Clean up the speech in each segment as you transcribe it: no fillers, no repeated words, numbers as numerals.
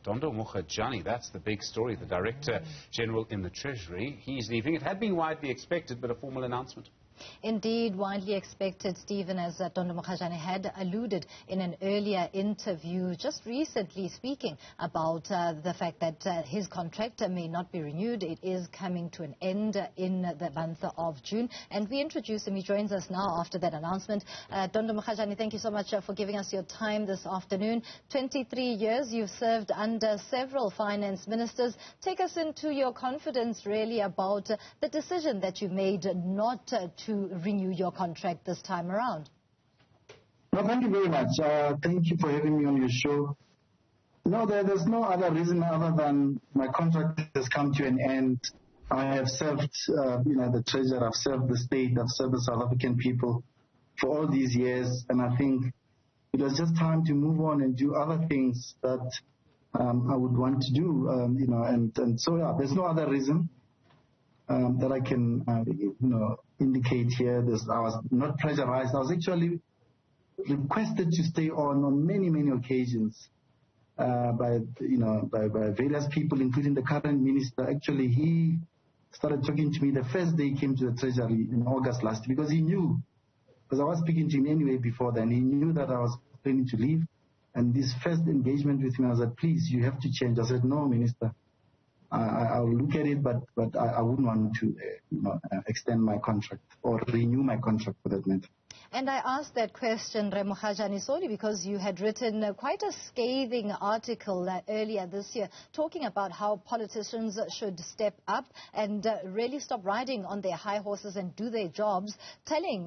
Dondo Mogajane, that's the big story. The Director General in the Treasury, he's leaving. It had been widely expected, but a formal announcement. Indeed, widely expected, Stephen, as Dondo Mogajane had alluded in an earlier interview just recently, speaking about the fact that his contract may not be renewed. It is coming to an end in the month of June. And we introduce him. He joins us now after that announcement. Dondo Mogajane, thank you so much for giving us your time this afternoon. 23 years you've served under several finance ministers. Take us into your confidence, really, about the decision that you made not to renew your contract this time around. No, thank you very much. Thank you for having me on your show. No, there's no other reason other than my contract has come to an end. I have served, the treasurer, I've served the state, I've served the South African people for all these years, and I think it was just time to move on and do other things that I would want to do, and so yeah, there's no other reason that I can, indicate here. I was not pressurized. I was actually requested to stay on many, many occasions by various people, including the current minister. Actually, he started talking to me the first day he came to the Treasury in August last year, because he knew, because I was speaking to him anyway before then, he knew that I was planning to leave. And this first engagement with him, I said, please, you have to change. I said, no, Minister. I'll look at it, but I wouldn't want to extend my contract or renew my contract for that matter. And I asked that question, Mogajane, solely because you had written quite a scathing article earlier this year talking about how politicians should step up and really stop riding on their high horses and do their jobs, telling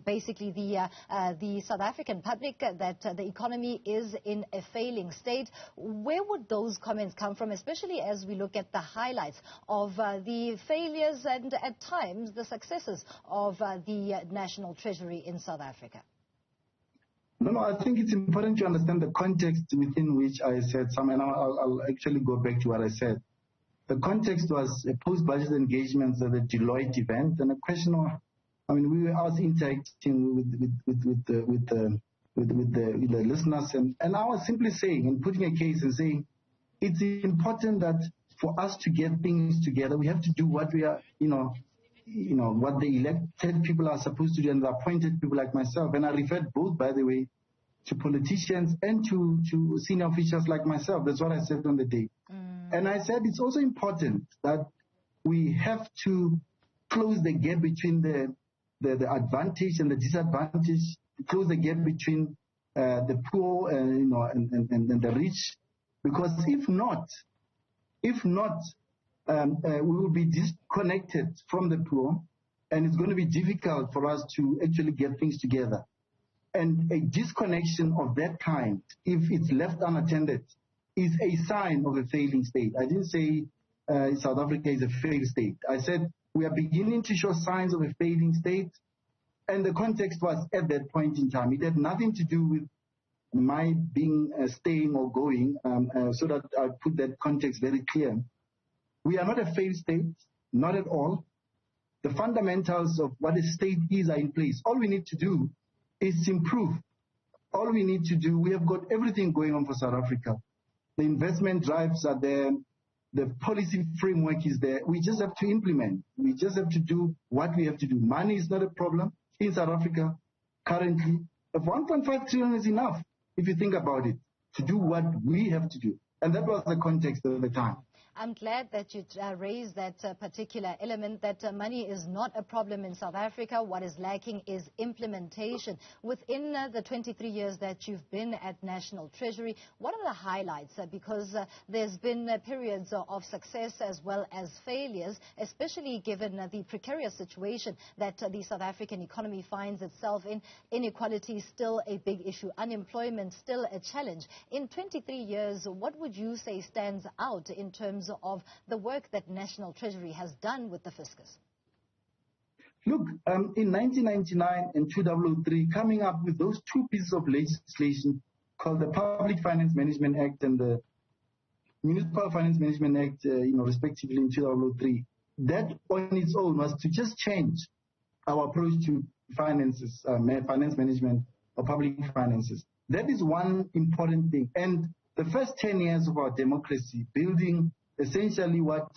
basically the South African public that the economy is in a failing state. Where would those comments come from, especially as we look at the highlights of the failures and at times the successes of the National Treasury in South Africa? No, I think it's important to understand the context within which I said some, and I'll actually go back to what I said. The context was a post-budget engagements at the Deloitte event, and a question of, I was interacting with the listeners, and I was simply saying and putting a case and saying, it's important that for us to get things together, we have to do what we are, what the elected people are supposed to do, and the appointed people like myself. And I referred both, by the way, to politicians and to senior officials like myself. That's what I said on the day. And I said it's also important that we have to close the gap between the advantage and the disadvantage, close the gap between the poor and the rich, because if not, we will be disconnected from the poor, and it's going to be difficult for us to actually get things together. And a disconnection of that kind, if it's left unattended, is a sign of a failing state. I didn't say South Africa is a failed state. I said we are beginning to show signs of a failing state, and the context was at that point in time. It had nothing to do with my being staying or going, so that I put that context very clear. We are not a failed state, not at all. The fundamentals of what a state is are in place. All we need to do is improve. All we need to do, we have got everything going on for South Africa. The investment drives are there. The policy framework is there. We just have to implement. We just have to do what we have to do. Money is not a problem in South Africa currently. If 1.5 trillion is enough, if you think about it, to do what we have to do. And that was the context at the time. I'm glad that you raised that particular element, that money is not a problem in South Africa. What is lacking is implementation. Within the 23 years that you've been at National Treasury, what are the highlights? Because there's been periods of success as well as failures, especially given the precarious situation that the South African economy finds itself in. Inequality is still a big issue. Unemployment still a challenge. In 23 years, what would you say stands out in terms of the work that National Treasury has done with the fiscus? Look, in 1999 and 2003, coming up with those two pieces of legislation called the Public Finance Management Act and the Municipal Finance Management Act, respectively in 2003, that on its own was to just change our approach to finances, finance management or public finances. That is one important thing. And the first 10 years of our democracy, building essentially were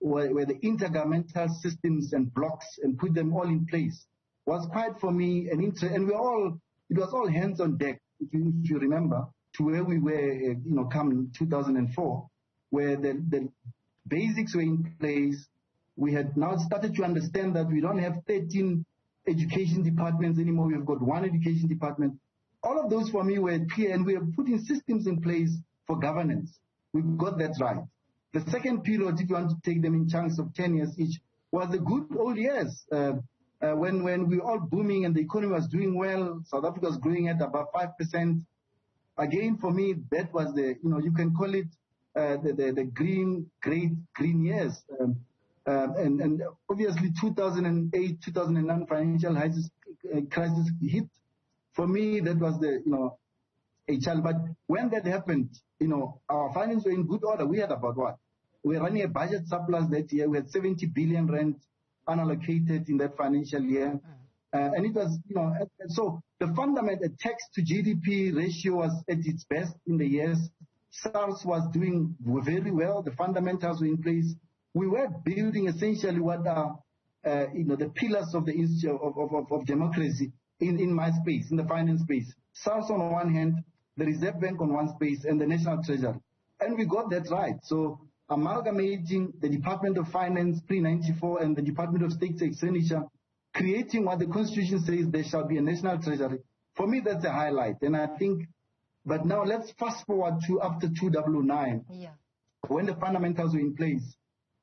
the intergovernmental systems and blocks and put them all in place, was quite for me an interest. And it was all hands on deck, if you remember, to where we were, come 2004, where the basics were in place. We had now started to understand that we don't have 13 education departments anymore. We've got one education department. All of those for me were clear, and we are putting systems in place for governance. We got that right. The second period, if you want to take them in chunks of 10 years each, was the good old years when we were all booming and the economy was doing well. South Africa was growing at about 5%. Again, for me, that was you can call it the great green years. And obviously 2008, 2009 financial crisis hit. For me, that was a challenge. But when that happened, our finances were in good order. We had about what? We were running a budget surplus that year. We had 70 billion rand unallocated in that financial year. And it was, so the fundamental tax to GDP ratio was at its best in the years. SARS was doing very well. The fundamentals were in place. We were building essentially what are, the pillars of of democracy in my space, in the finance space. SARS on one hand, the Reserve Bank on one space, and the National Treasury. And we got that right. So amalgamating the Department of Finance pre-94 and the Department of State Expenditure, creating what the Constitution says there shall be a National Treasury. For me, that's a highlight. And I think, but now let's fast forward to after 2009, when the fundamentals were in place.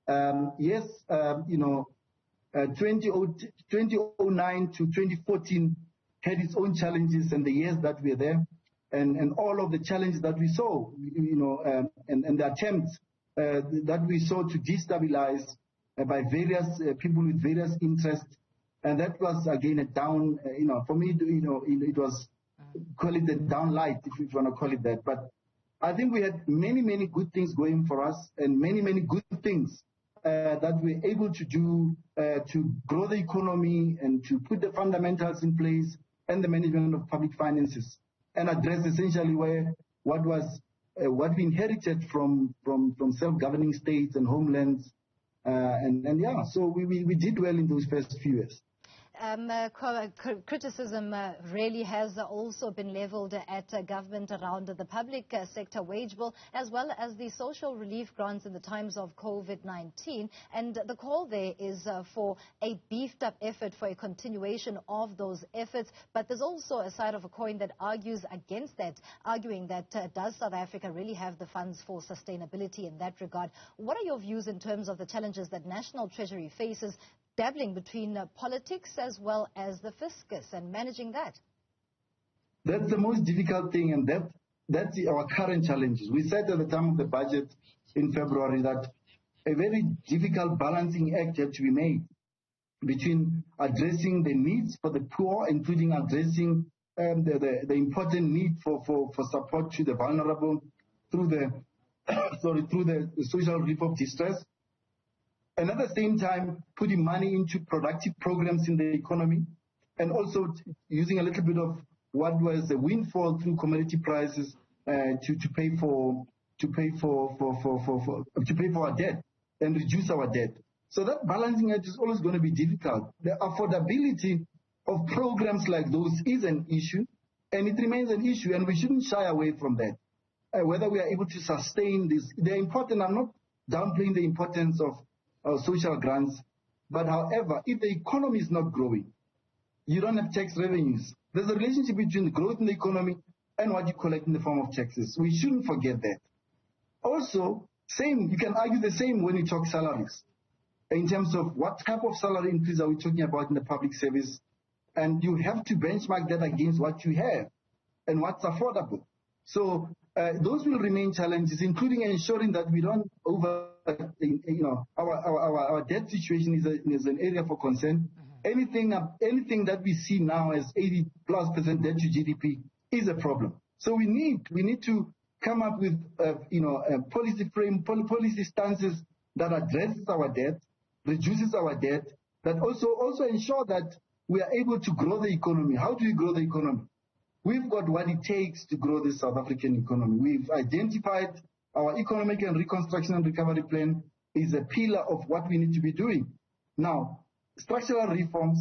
2009 to 2014 had its own challenges and the years that were there, and all of the challenges that we saw, and the attempts that we saw to destabilize by various people with various interests. And that was, again, a down, for me, it was, call it a down light, if you want to call it that. But I think we had many, many good things going for us, and many, many good things that we're able to do to grow the economy and to put the fundamentals in place and the management of public finances, and address essentially what we inherited from self-governing states and homelands. So we did well in those first few years. Criticism really has also been leveled at government around the public sector wage bill, as well as the social relief grants in the times of COVID-19. And the call there is for a beefed up effort for a continuation of those efforts. But there's also a side of a coin that argues against that, arguing that does South Africa really have the funds for sustainability in that regard? What are your views in terms of the challenges that National Treasury faces, dabbling between politics as well as the fiscus and managing that? That's the most difficult thing, and that's our current challenges. We said at the time of the budget in February that a very difficult balancing act had to be made between addressing the needs for the poor, including addressing the important need for support to the vulnerable through the social relief of distress, and at the same time putting money into productive programs in the economy, and also using a little bit of what was a windfall through commodity prices to pay for our debt and reduce our debt. So that balancing act is always going to be difficult. The affordability of programs like those is an issue, and it remains an issue, and we shouldn't shy away from that. Whether we are able to sustain this, they're important. I'm not downplaying the importance of social grants, but however, if the economy is not growing, you don't have tax revenues. There's a relationship between the growth in the economy and what you collect in the form of taxes. We shouldn't forget that. Also, you can argue the same when you talk salaries, in terms of what type of salary increase are we talking about in the public service, and you have to benchmark that against what you have and what's affordable. So those will remain challenges, including ensuring that we don't our debt situation is an area for concern. Anything that we see now as 80+% debt to GDP is a problem. So we need to come up with policy stances that addresses our debt, reduces our debt, that also ensure that we are able to grow the economy. How do we grow the economy? we've got what it takes to grow the South African economy. We've identified our economic and reconstruction and recovery plan is a pillar of what we need to be doing. Now, structural reforms,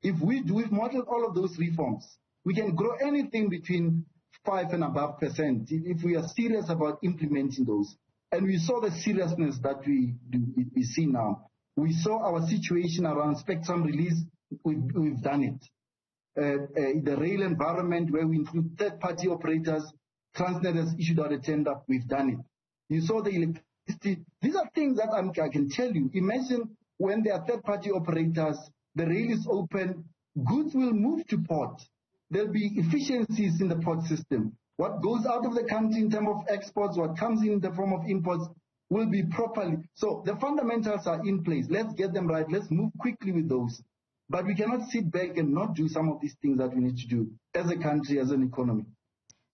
if we've modeled all of those reforms, we can grow anything between 5% and above if we are serious about implementing those. And we saw the seriousness that we see now. We saw our situation around spectrum release, we've done it. The rail environment where we include third-party operators, Transnet has issued out a tender, we've done it. You saw the electricity. These are things that I can tell you. Imagine when there are third-party operators, the rail is open, goods will move to port. There'll be efficiencies in the port system. What goes out of the country in terms of exports, what comes in the form of imports, will be properly. So the fundamentals are in place. Let's get them right. Let's move quickly with those. But we cannot sit back and not do some of these things that we need to do as a country, as an economy.